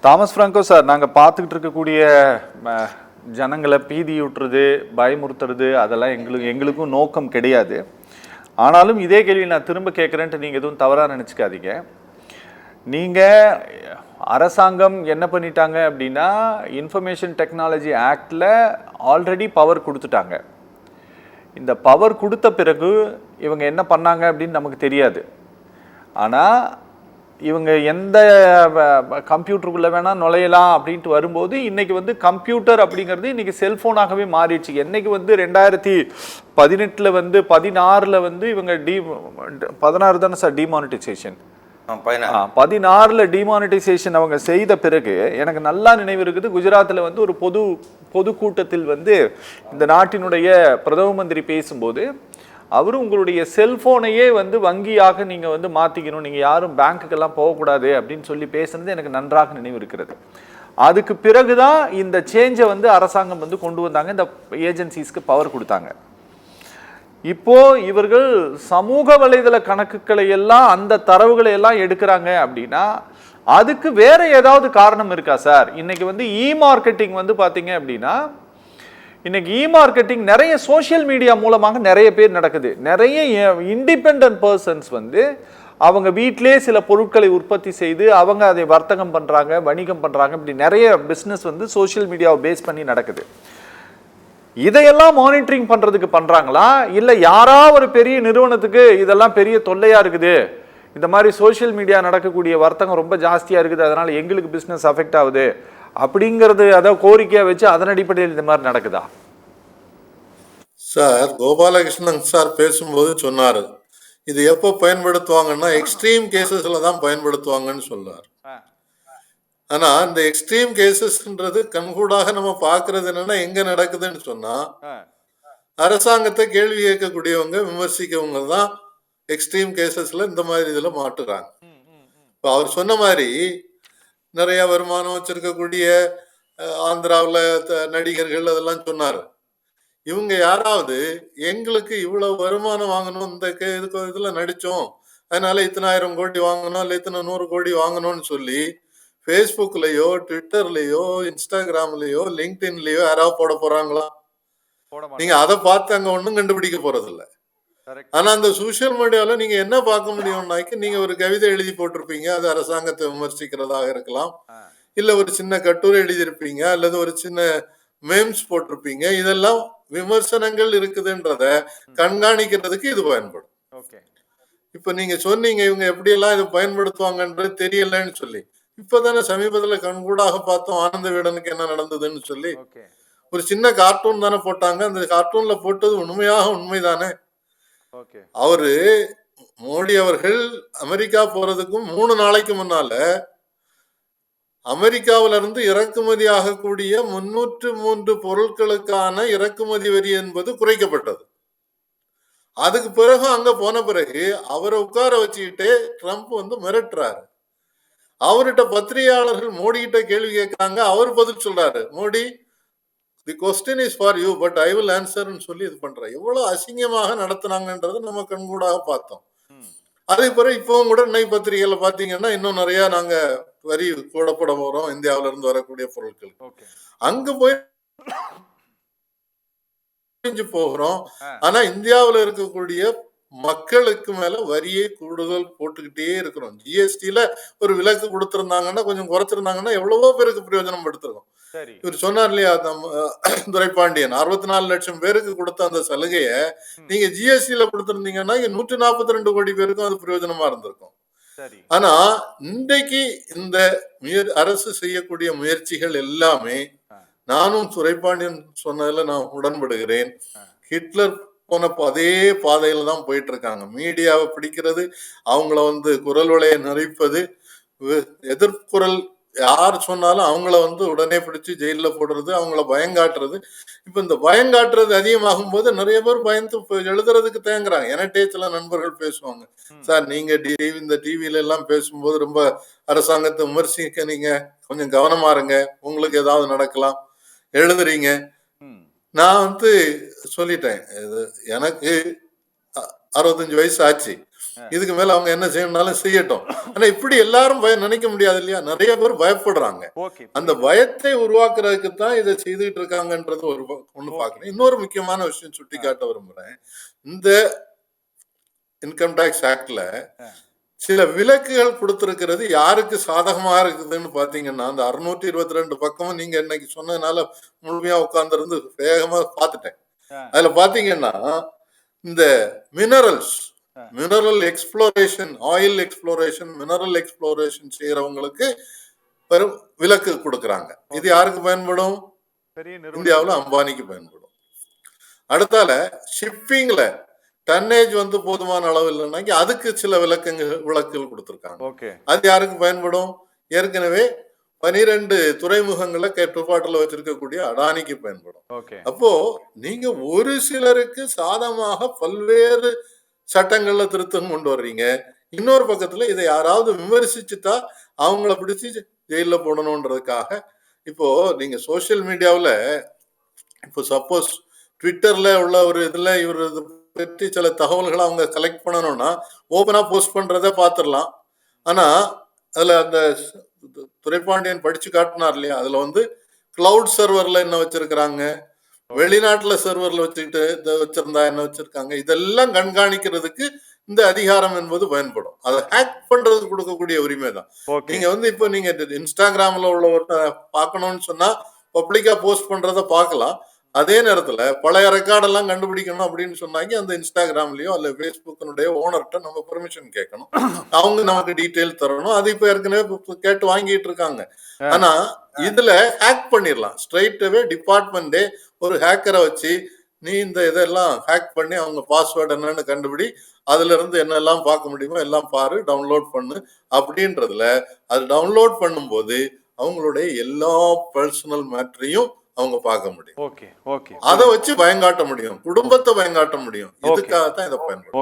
Thomas Franco sir, நாங்கள் பார்த்துக்கிட்டு இருக்கக்கூடிய ஜனங்களை பீதியூட்டுறது, பயமுறுத்துறது அதெல்லாம் எங்களுக்கும் நோக்கம் கிடையாது. ஆனாலும் இதே கேள்வி நான் திரும்ப கேட்குறேன்ட்டு நீங்கள் எதுவும் தவறாக நினச்சிக்காதீங்க. நீங்கள் அரசாங்கம் என்ன பண்ணிட்டாங்க அப்படின்னா, இன்ஃபர்மேஷன் டெக்னாலஜி ஆக்டில் ஆல்ரெடி பவர் கொடுத்துட்டாங்க. இந்த பவர் கொடுத்த பிறகு இவங்க என்ன பண்ணாங்க அப்படின்னு நமக்கு தெரியாது. ஆனால் இவங்க எந்த கம்ப்யூட்டருக்குள்ளே வேணால் நுழையலாம் அப்படின்ட்டு வரும்போது இன்றைக்கி கம்ப்யூட்டர் அப்படிங்கிறது இன்றைக்கி செல்ஃபோனாகவே மாறிடுச்சு. என்றைக்கு 2018 16 இவங்க 16 தானே சார் டிமானிட்டைசேஷன், 16 டிமானிட்டைசேஷன் அவங்க செய்த பிறகு எனக்கு நல்லா நினைவு இருக்குது. குஜராத்தில் ஒரு பொதுக்கூட்டத்தில் இந்த நாட்டினுடைய பிரதம மந்திரி பேசும்போது அவரும் உங்களுடைய செல்போனையே வங்கியாக நீங்கள் மாற்றிக்கணும், நீங்கள் யாரும் பேங்க்குக்கெல்லாம் போகக்கூடாது அப்படின்னு சொல்லி பேசுனது எனக்கு நன்றாக நினைவு இருக்கிறது. அதுக்கு பிறகுதான் இந்த சேஞ்சை அரசாங்கம் கொண்டு வந்தாங்க, இந்த ஏஜென்சிஸ்க்கு பவர் கொடுத்தாங்க. இப்போ இவர்கள் சமூக வலைதள கணக்குகளை எல்லாம் அந்த தரவுகளை எல்லாம் எடுக்கிறாங்க அப்படின்னா அதுக்கு வேற ஏதாவது காரணம் இருக்கா சார்? இன்னைக்கு இ மார்க்கெட்டிங் பார்த்தீங்க அப்படின்னா இன்னைக்கு இ மார்க்கெட்டிங் நிறைய சோஷியல் மீடியா மூலமாக நிறைய பேர் நடக்குது. நிறைய இண்டிபெண்டன்ட் பர்சன்ஸ் அவங்க வீட்டிலே சில பொருட்களை உற்பத்தி செய்து அவங்க அதை வர்த்தகம் பண்றாங்க, வணிகம் பண்றாங்க. இப்படி நிறைய பிஸ்னஸ் சோஷியல் மீடியாவை பேஸ் பண்ணி நடக்குது. இதையெல்லாம் மானிட்டரிங் பண்றதுக்கு பண்றாங்களா, இல்ல யாரா ஒரு பெரிய நிறுவனத்துக்கு இதெல்லாம் பெரிய தொல்லையா இருக்குது, இந்த மாதிரி சோஷியல் மீடியா நடக்கக்கூடிய வர்த்தகம் ரொம்ப ஜாஸ்தியா இருக்குது, அதனால எங்களுக்கு பிசினஸ் அஃபெக்ட் ஆகுது அப்படிங்கிறது அதை கோரிக்கையா வச்சு அதன் அடிப்படையில் இந்த மாதிரி நடக்குதா? சார், கோபாலகிருஷ்ணன் சார் பேசும்போது சொன்னாரு, இது எப்போ பயன்படுத்துவாங்கன்னா எக்ஸ்ட்ரீம் கேசஸ்ல தான் பயன்படுத்துவாங்கன்னு சொல்றாரு. ஆனா இந்த எக்ஸ்ட்ரீம் கேசஸ்ன்றது கண்கூடாக நம்ம பாக்குறது என்னன்னா எங்க நடக்குதுன்னு சொன்னா அரசாங்கத்தை கேள்வி கேட்கக்கூடியவங்க, விமர்சிக்கவங்க தான் எக்ஸ்ட்ரீம் கேசஸ்ல இந்த மாதிரி இதுல மாட்டுறாங்க. இப்போ அவர் சொன்ன மாதிரி நிறைய வருமானம் வச்சிருக்கக்கூடிய ஆந்திராவில் நடிகர்கள் அதெல்லாம் சொன்னாரு. இவங்க யாராவது எங்களுக்கு இவ்வளவு வருமானம் வாங்கணும், இந்த இதுல நடிச்சோம், அதனால இத்தனை 1000 கோடி வாங்கணும், இல்லை இத்தனை 100 கோடி வாங்கணும்னு சொல்லி ஃபேஸ்புக்லயோ ட்விட்டர்லயோ இன்ஸ்டாகிராம்லயோ லிங்க்டின்லயோ யாராவது போட போறாங்களா? நீங்க அதை பார்த்து அங்க ஒன்றும் கண்டுபிடிக்க போறது இல்லை. ஆனா அந்த சோசியல் மீடியால நீங்க என்ன பார்க்க முடியும்னாக்க, நீங்க ஒரு கவிதை எழுதி போட்டிருப்பீங்க, அது அரசாங்கத்தை விமர்சிக்கிறதாக இருக்கலாம், இல்ல ஒரு சின்ன கட்டுரை எழுதியிருப்பீங்க, அல்லது ஒரு சின்ன மேம்ஸ் போட்டிருப்பீங்க. இதெல்லாம் விமர்சனங்கள் இருக்குதுன்றத கண்காணிக்கிறதுக்கு இது பயன்படும். இப்ப நீங்க சொன்னீங்க இவங்க எப்படி எல்லாம் இதை பயன்படுத்துவாங்கன்றது தெரியலன்னு சொல்லி. இப்பதானே சமீபத்துல கண்கூடாக பார்த்தோம் ஆனந்த விகடனுக்கு என்ன நடந்ததுன்னு சொல்லி. ஒரு சின்ன கார்ட்டூன் தானே போட்டாங்க, அந்த கார்ட்டூன்ல போட்டது உண்மைதானே. அவரு மோடி அவர்கள் அமெரிக்கா போறதுக்கும் 3 நாளைக்கு முன்னால அமெரிக்காவில இருந்து இறக்குமதி ஆகக்கூடிய 303 பொருட்களுக்கான இறக்குமதி வரி என்பது குறைக்கப்பட்டது. அதுக்கு பிறகு அங்க போன பிறகு அவரை உட்கார வச்சுக்கிட்டு ட்ரம்ப் மிரட்டுறாரு. அவர்கிட்ட பத்திரிகையாளர்கள் மோடி கிட்ட கேள்வி கேட்கிறாங்க, அவர் பதில் சொல்றாரு, Modi the question is for you but I will ஆன்சர்னு சொல்லி இது பண்றேன். எவ்வளவு அசிங்கமாக நடத்தினாங்கன்றது நம்ம கண்கூடாக பார்த்தோம். அதே பிறகு இப்பவும் கூட இன்னைக்கு பத்திரிகையில பாத்தீங்கன்னா இன்னும் நிறைய நாங்க வரி கூடப்பட போறோம் இந்தியாவில இருந்து வரக்கூடிய பொருட்களுக்கு. அங்க போய் போகிறோம். ஆனா இந்தியாவில இருக்கக்கூடிய மக்களுக்கு மேல வரியை கூடுதல் போட்டுக்கிட்டே இருக்கிறோம். ஜிஎஸ்டில ஒரு விலக்கு கொடுத்திருந்தாங்கன்னா, கொஞ்சம் குறைச்சிருந்தாங்கன்னா எவ்வளவோ பேருக்கு பிரயோஜனம் எடுத்திருக்கோம். இவர் சொன்னார் இல்லையா, துரைபாண்டியன் 64 லட்சம் பேருக்கு கொடுத்த அந்த சலுகைய நீங்க ஜிஎஸ்டில கொடுத்திருந்தீங்கன்னா 142 கோடி பேருக்கும் அது பிரயோஜனமா இருந்திருக்கும். ஆனா இன்றைக்கு இந்த அரசு செய்யக்கூடிய முயற்சிகள் எல்லாமே, நானும் துரைபாண்டியன் சொன்னதுல நான் உடன்படுகிறேன். ஹிட்லர் போன அதே பாதையில தான் போயிட்டு இருக்காங்க. மீடியாவை பிடிக்கிறது, அவங்கள குரல் வலையை நெறிப்பது, எதிர்குரல் யார் சொன்னாலும் அவங்கள உடனே பிடிச்சு ஜெயில போடுறது, அவங்கள பயங்காட்டுறது. இப்ப இந்த பயங்காட்டுறது அதிகமாகும் போது நிறைய பேர் பயந்து எழுதுறதுக்கு தேங்குறாங்க. எனட்டே சில நண்பர்கள் பேசுவாங்க, சார் நீங்க இந்த டிவில எல்லாம் பேசும்போது ரொம்ப அரசாங்கத்தை விமர்சிக்க, நீங்க கொஞ்சம் கவனமா இருங்க, உங்களுக்கு ஏதாவது நடக்கலாம் எழுதுறீங்க. நான் சொல்லிட்டேன், எனக்கு 65 வயசு ஆச்சு, இதுக்கு மேல அவங்க என்ன செய்யணும்னாலும் செய்யட்டும். ஆனா இப்படி எல்லாரும் நினைக்க முடியாது இல்லையா? நிறைய பேர் பயப்படுறாங்க. ஓகே. அந்த பயத்தை உருவாக்குறதுக்கு தான் இதை செய்துட்டு இருக்காங்கன்றது ஒண்ணு பாக்குறேன். இன்னொரு முக்கியமான விஷயம் சுட்டி காட்ட விரும்புறேன். இந்த இன்கம் டாக்ஸ் ஆக்ட்ல சில விலக்குகள் கொடுத்திருக்கிறது யாருக்கு சாதகமா இருக்குதுன்னு பாத்தீங்கன்னா, அந்த 622 பக்கமும் நீங்க இன்னைக்கு சொன்னதுனால முழுமையா உட்கார்ந்து வேகமா பார்த்துட்டேன். அதுல பாத்தீங்கன்னா இந்த mineral exploration, oil exploration, mineral exploration செய்யறவங்களுக்கு பெரும் விலக்கு கொடுக்கறாங்க. இது யாருக்கு பயன்படும்? இந்தியாவுல அம்பானிக்கு பயன்படும். அடுத்தால ஷிப்பிங்ல டன்னேஜ் போதுமான அளவு இல்லைன்னா அதுக்கு சில விலக்குகள் கொடுத்திருக்காங்க. அது யாருக்கு பயன்படும்? ஏற்கனவே 12 துறைமுகங்களை கட்டுப்பாட்டுல வச்சிருக்கக்கூடிய அடானிக்கு பயன்படும். அப்போ நீங்க ஒரு சிலருக்கு சாதகமாக பல்வேறு சட்டங்கள்ல திருத்தம் கொண்டு வர்றீங்க. இன்னொரு பக்கத்துல இதை யாராவது விமர்சிச்சுட்டா அவங்கள பிடிச்சு ஜெயில போடணும்ன்றதுக்காக இப்போ நீங்க சோசியல் மீடியாவில் இப்போ சப்போஸ் ட்விட்டர்ல உள்ள ஒரு இதுல இவர் பற்றி சில தகவல்களை அவங்க கலெக்ட் பண்ணணும்னா ஓபனா போஸ்ட் பண்றதை பார்த்துடலாம். ஆனா அதுல அந்த துரைப்பாண்டியன் படிச்சு காட்டினார் இல்லையா, அதுல கிளவுட் சர்வர்ல என்ன வச்சிருக்கிறாங்க, வெளிநாட்டுல சர்வர்ல வச்சிருந்தா என்ன வச்சிருக்காங்க, இதெல்லாம் கண்காணிக்கிறதுக்கு இந்த அதிகாரம் என்பது பயன்படும். அதை ஹேக் பண்றதுக்கு கொடுக்கக்கூடிய உரிமை தான். நீங்க இப்போ நீங்க இன்ஸ்டாகிராம்ல உள்ள பார்க்கணும்னு சொன்னா பப்ளிக்கா போஸ்ட் பண்றத பார்க்கலாம். அதே நேரத்துல பழைய ரெக்கார்டெல்லாம் கண்டுபிடிக்கணும் அப்படின்னு சொன்னாங்க அந்த இன்ஸ்டாகிராம்லயோ அல்ல ஃபேஸ்புக்கினுடைய ஓனர்கிட்ட நம்ம பெர்மிஷன் கேட்கணும். அவங்க நமக்கு டீட்டெயில் தரணும். அது இப்ப ஏற்கனவே கேட்டு வாங்கிட்டு இருக்காங்க. ஆனா இதுல ஹேக் பண்ணிடலாம். ஸ்ட்ரைட்டாவே டிபார்ட்மெண்டே ஒரு ஹேக்கரை வச்சு நீ இந்த இதெல்லாம் ஹேக் பண்ணி அவங்க பாஸ்வேர்டு என்னன்னு கண்டுபிடி, அதுல இருந்து என்னெல்லாம் பார்க்க முடியுமோ எல்லாம் பாரு, டவுன்லோட் பண்ணு அப்படின்றதுல அது டவுன்லோட் பண்ணும்போது அவங்களுடைய எல்லா பர்சனல் மேட்டரையும் அவங்க பார்க்க முடியும். அதை வச்சு பயங்காட்ட முடியும், குடும்பத்தை பயங்காட்ட முடியும். இதுக்காகத்தான் இதை பயன்படுத்தும்.